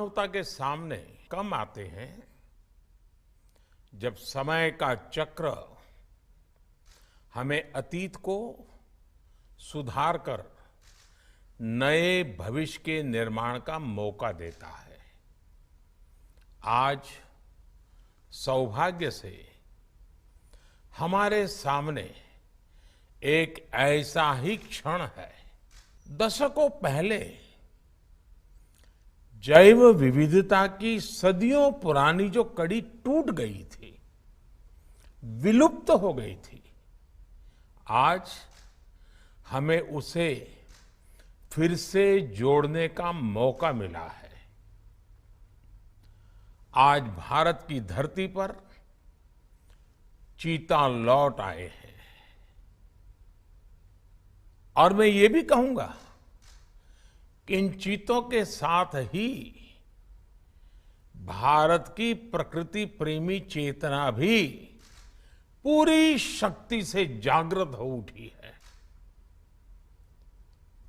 मानवता के सामने कम आते हैं जब समय का चक्र हमें अतीत को सुधार कर नए भविष्य के निर्माण का मौका देता है। आज सौभाग्य से हमारे सामने एक ऐसा ही क्षण है। दशकों पहले जैव विविधता की सदियों पुरानी जो कड़ी टूट गई थी, विलुप्त हो गई थी, आज हमें उसे फिर से जोड़ने का मौका मिला है। आज भारत की धरती पर चीता लौट आए हैं और मैं ये भी कहूंगा कि इन चीतों के साथ ही भारत की प्रकृति प्रेमी चेतना भी पूरी शक्ति से जागृत हो उठी है।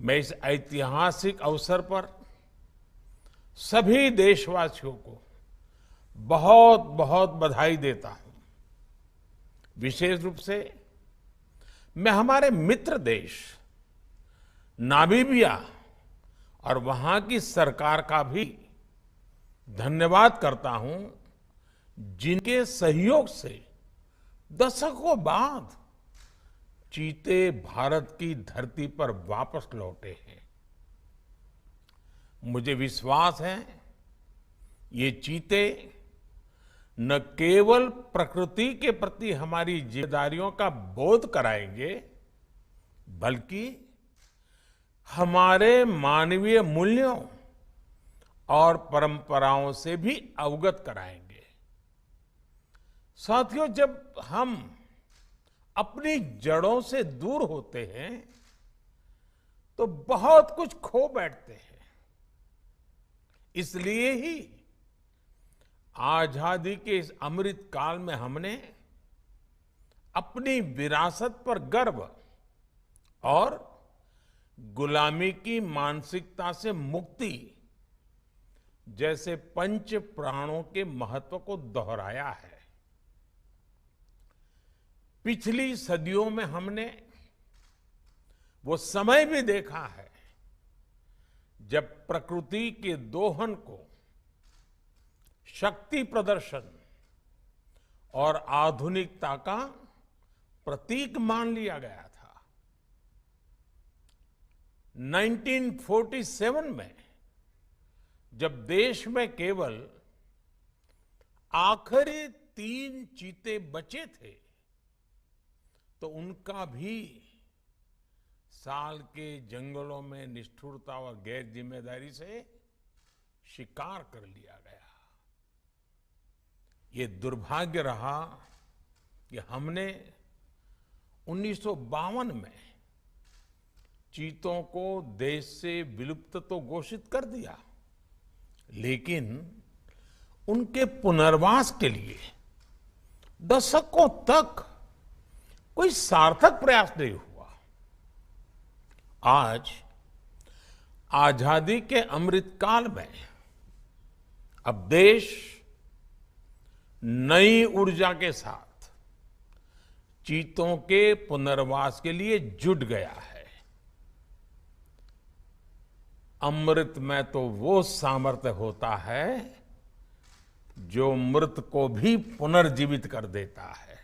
मैं इस ऐतिहासिक अवसर पर सभी देशवासियों को बहुत बहुत बधाई देता हूं। विशेष रूप से मैं हमारे मित्र देश नामीबिया और वहां की सरकार का भी धन्यवाद करता हूं, जिनके सहयोग से दशकों बाद चीते भारत की धरती पर वापस लौटे हैं। मुझे विश्वास है ये चीते न केवल प्रकृति के प्रति हमारी जिम्मेदारियों का बोध कराएंगे, बल्कि हमारे मानवीय मूल्यों और परंपराओं से भी अवगत कराएंगे। साथियों, जब हम अपनी जड़ों से दूर होते हैं तो बहुत कुछ खो बैठते हैं। इसलिए ही आजादी के इस अमृत काल में हमने अपनी विरासत पर गर्व और गुलामी की मानसिकता से मुक्ति जैसे पंच प्राणों के महत्व को दोहराया है। पिछली सदियों में हमने वो समय भी देखा है जब प्रकृति के दोहन को शक्ति प्रदर्शन और आधुनिकता का प्रतीक मान लिया गया था। 1947 में जब देश में केवल आखिरी 3 चीते बचे थे तो उनका भी साल के जंगलों में निष्ठुरता व गैर जिम्मेदारी से शिकार कर लिया गया। ये दुर्भाग्य रहा कि हमने 1952 में चीतों को देश से विलुप्त तो घोषित कर दिया, लेकिन उनके पुनर्वास के लिए दशकों तक कोई सार्थक प्रयास नहीं हुआ। आज आजादी के अमृत काल में अब देश नई ऊर्जा के साथ चीतों के पुनर्वास के लिए जुट गया है। अमृत में तो वो सामर्थ्य होता है जो मृत को भी पुनर्जीवित कर देता है।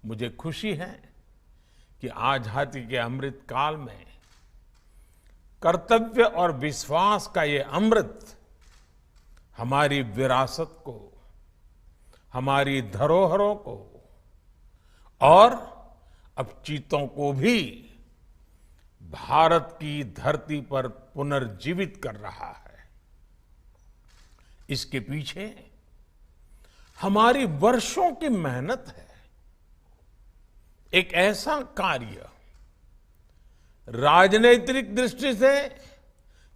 मुझे खुशी है कि आजादी के अमृत काल में कर्तव्य और विश्वास का ये अमृत हमारी विरासत को, हमारी धरोहरों को और अब चीतों को भी भारत की धरती पर पुनर्जीवित कर रहा है। इसके पीछे हमारी वर्षों की मेहनत है। एक ऐसा कार्य राजनीतिक दृष्टि से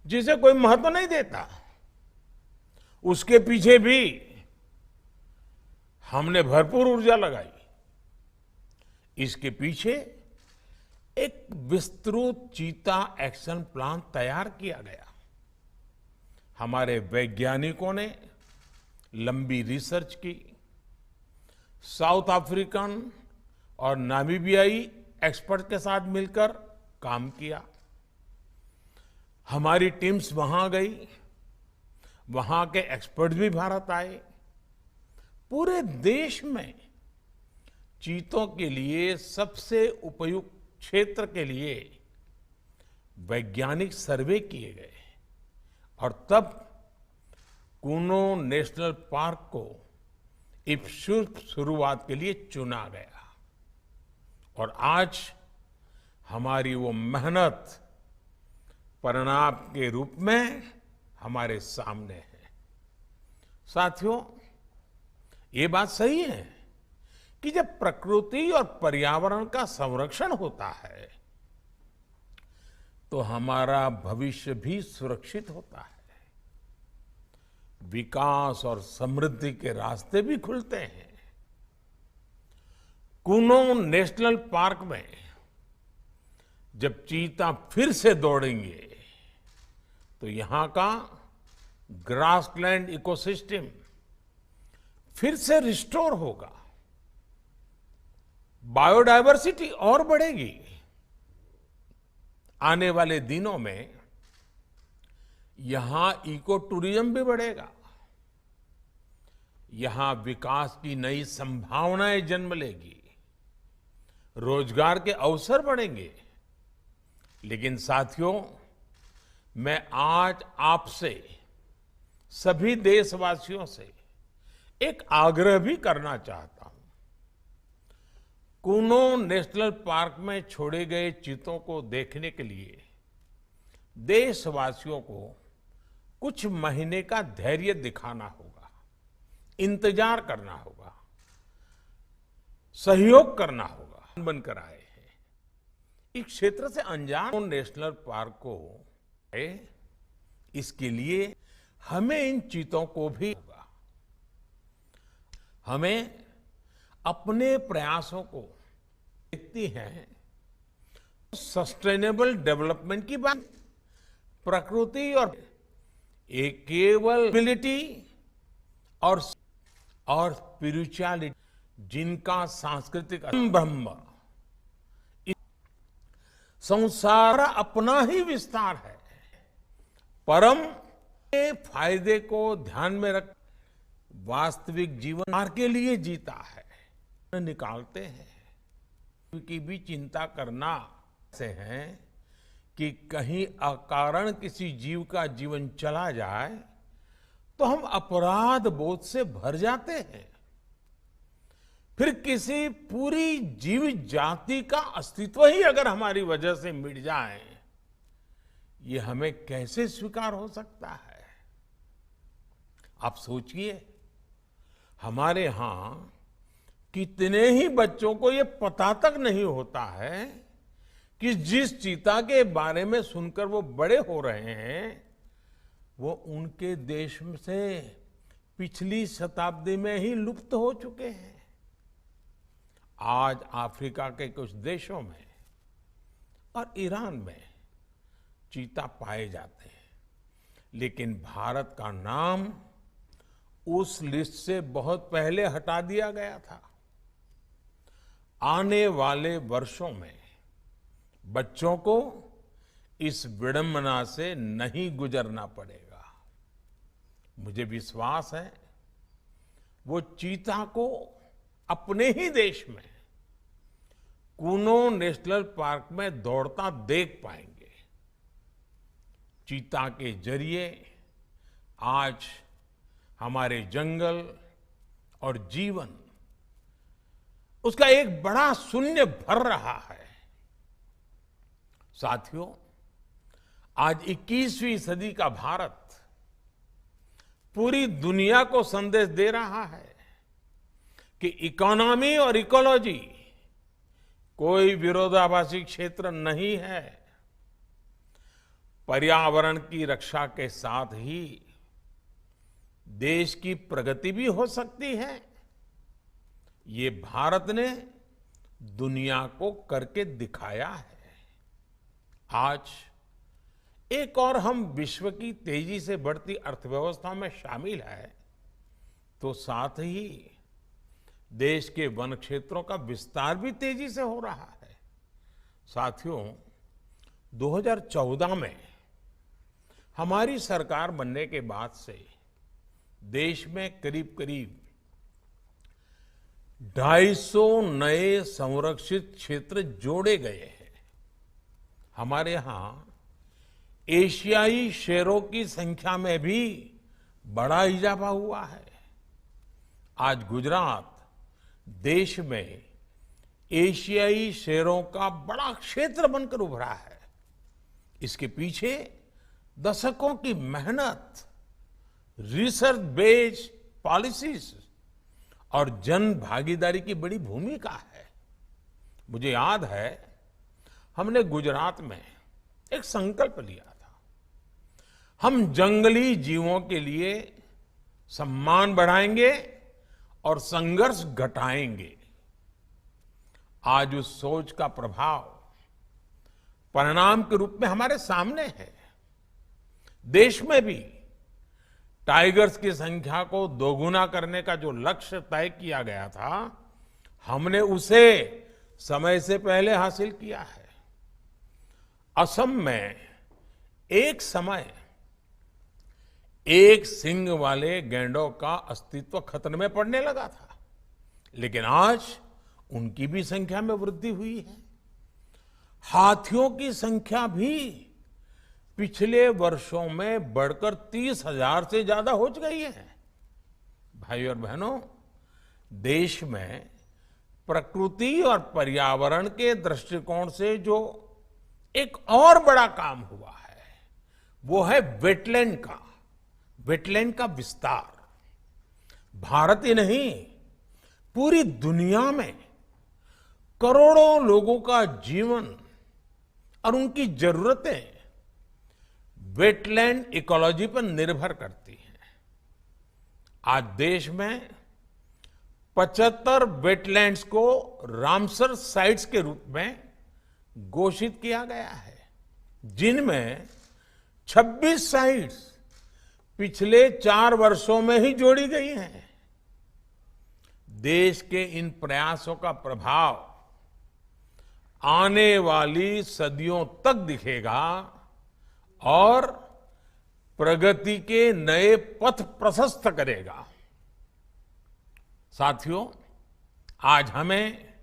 जिसे कोई महत्व नहीं देता, उसके पीछे भी हमने भरपूर ऊर्जा लगाई। इसके पीछे एक विस्तृत चीता एक्शन प्लान तैयार किया गया। हमारे वैज्ञानिकों ने लंबी रिसर्च की, साउथ अफ्रीकन और नामीबियाई एक्सपर्ट के साथ मिलकर काम किया। हमारी टीम्स वहां गई, वहां के एक्सपर्ट भी भारत आए। पूरे देश में चीतों के लिए सबसे उपयुक्त क्षेत्र के लिए वैज्ञानिक सर्वे किए गए और तब कूनो नेशनल पार्क को इस शुरुआत के लिए चुना गया। और आज हमारी वो मेहनत परिणाम के रूप में हमारे सामने है। साथियों, ये बात सही है कि जब प्रकृति और पर्यावरण का संरक्षण होता है तो हमारा भविष्य भी सुरक्षित होता है, विकास और समृद्धि के रास्ते भी खुलते हैं। कूनो नेशनल पार्क में जब चीता फिर से दौड़ेंगे तो यहां का ग्रासलैंड इकोसिस्टम फिर से रिस्टोर होगा, बायोडायवर्सिटी और बढ़ेगी। आने वाले दिनों में यहां इको टूरिज्म भी बढ़ेगा, यहां विकास की नई संभावनाएं जन्म लेगी, रोजगार के अवसर बढ़ेंगे। लेकिन साथियों, मैं आज आपसे सभी देशवासियों से एक आग्रह भी करना चाहता हूं। कूनो नेशनल पार्क में छोड़े गए चीतों को देखने के लिए देशवासियों को कुछ महीने का धैर्य दिखाना होगा, इंतजार करना होगा, सहयोग करना होगा। बनकर आए हैं इस क्षेत्र से अनजान नेशनल पार्क को, इसके लिए हमें इन चीतों को भी होगा, हमें अपने प्रयासों को देखती हैं। सस्टेनेबल डेवलपमेंट की बात, प्रकृति और एक केवल एबिलिटी और स्पिरिचुअलिटी जिनका सांस्कृतिक ब्रह्म संसार अपना ही विस्तार है, परम के फायदे को ध्यान में रख वास्तविक जीवन के लिए जीता है। निकालते हैं की भी चिंता करना से है कि कहीं अकारण किसी जीव का जीवन चला जाए तो हम अपराध बोध से भर जाते हैं। फिर किसी पूरी जीव जाति का अस्तित्व ही अगर हमारी वजह से मिट जाए, ये हमें कैसे स्वीकार हो सकता है? आप सोचिए, हमारे यहां कितने ही बच्चों को ये पता तक नहीं होता है कि जिस चीता के बारे में सुनकर वो बड़े हो रहे हैं वो उनके देश से पिछली शताब्दी में ही लुप्त हो चुके हैं। आज अफ्रीका के कुछ देशों में और ईरान में चीता पाए जाते हैं, लेकिन भारत का नाम उस लिस्ट से बहुत पहले हटा दिया गया था। आने वाले वर्षों में बच्चों को इस विडंबना से नहीं गुजरना पड़ेगा। मुझे विश्वास है वो चीता को अपने ही देश में कूनो नेशनल पार्क में दौड़ता देख पाएंगे। चीता के जरिए आज हमारे जंगल और जीवन उसका एक बड़ा शून्य भर रहा है। साथियों, आज 21वीं सदी का भारत पूरी दुनिया को संदेश दे रहा है कि इकोनॉमी और इकोलॉजी कोई विरोधाभासी क्षेत्र नहीं है। पर्यावरण की रक्षा के साथ ही देश की प्रगति भी हो सकती है। ये भारत ने दुनिया को करके दिखाया है। आज एक और हम विश्व की तेजी से बढ़ती अर्थव्यवस्था में शामिल है, तो साथ ही देश के वन क्षेत्रों का विस्तार भी तेजी से हो रहा है। साथियों, 2014 में हमारी सरकार बनने के बाद से देश में करीब करीब 250 नए संरक्षित क्षेत्र जोड़े गए हैं। हमारे यहां एशियाई शेरों की संख्या में भी बड़ा इजाफा हुआ है। आज गुजरात देश में एशियाई शेरों का बड़ा क्षेत्र बनकर उभरा है। इसके पीछे दशकों की मेहनत, रिसर्च बेस्ड पॉलिसीज और जन भागीदारी की बड़ी भूमिका है। मुझे याद है, हमने गुजरात में एक संकल्प लिया था, हम जंगली जीवों के लिए सम्मान बढ़ाएंगे और संघर्ष घटाएंगे। आज उस सोच का प्रभाव परिणाम के रूप में हमारे सामने है। देश में भी टाइगर्स की संख्या को दोगुना करने का जो लक्ष्य तय किया गया था, हमने उसे समय से पहले हासिल किया है। असम में एक समय एक सींग वाले गैंडों का अस्तित्व खतरे में पड़ने लगा था, लेकिन आज उनकी भी संख्या में वृद्धि हुई है। हाथियों की संख्या भी पिछले वर्षों में बढ़कर 30,000 से ज्यादा हो गई है। भाई और बहनों, देश में प्रकृति और पर्यावरण के दृष्टिकोण से जो एक और बड़ा काम हुआ है, वो है वेटलैंड का विस्तार। भारत ही नहीं, पूरी दुनिया में करोड़ों लोगों का जीवन और उनकी जरूरतें वेटलैंड इकोलॉजी पर निर्भर करती हैं। आज देश में 75 वेटलैंड्स को रामसर साइट्स के रूप में घोषित किया गया है, जिनमें 26 साइट्स पिछले 4 वर्षों में ही जोड़ी गई हैं। देश के इन प्रयासों का प्रभाव आने वाली सदियों तक दिखेगा और प्रगति के नए पथ प्रशस्त करेगा। साथियों, आज हमें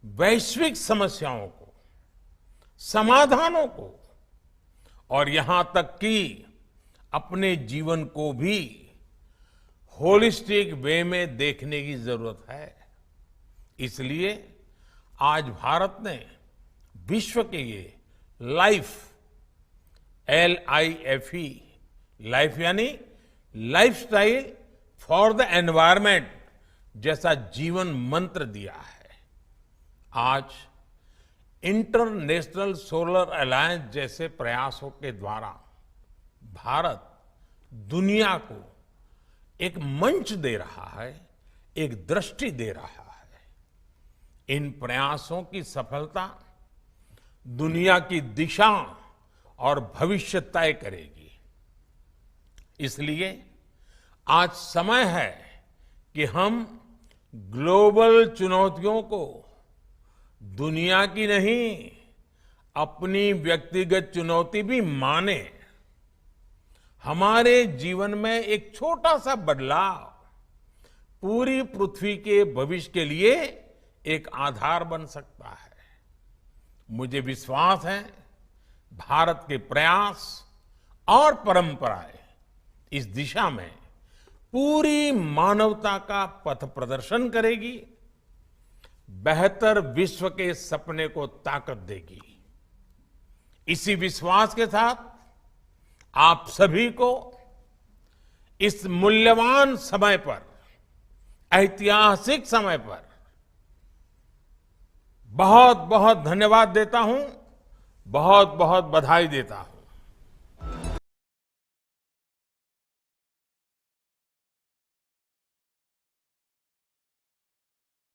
वैश्विक समस्याओं को, समाधानों को और यहां तक कि अपने जीवन को भी होलिस्टिक वे में देखने की जरूरत है। इसलिए आज भारत ने विश्व के ये LIFE लाइफ यानी लाइफस्टाइल फॉर द एनवायरमेंट जैसा जीवन मंत्र दिया है। आज इंटरनेशनल सोलर अलायंस जैसे प्रयासों के द्वारा भारत दुनिया को एक मंच दे रहा है, एक दृष्टि दे रहा है। इन प्रयासों की सफलता दुनिया की दिशा और भविष्य तय करेगी। इसलिए आज समय है कि हम ग्लोबल चुनौतियों को दुनिया की नहीं, अपनी व्यक्तिगत चुनौती भी माने। हमारे जीवन में एक छोटा सा बदलाव पूरी पृथ्वी के भविष्य के लिए एक आधार बन सकता है। मुझे विश्वास है, भारत के प्रयास और परंपराएं इस दिशा में पूरी मानवता का पथ प्रदर्शन करेगी, बेहतर विश्व के सपने को ताकत देगी। इसी विश्वास के साथ आप सभी को इस मूल्यवान समय पर, ऐतिहासिक समय पर बहुत बहुत धन्यवाद देता हूं, बहुत बहुत बधाई देता हूं।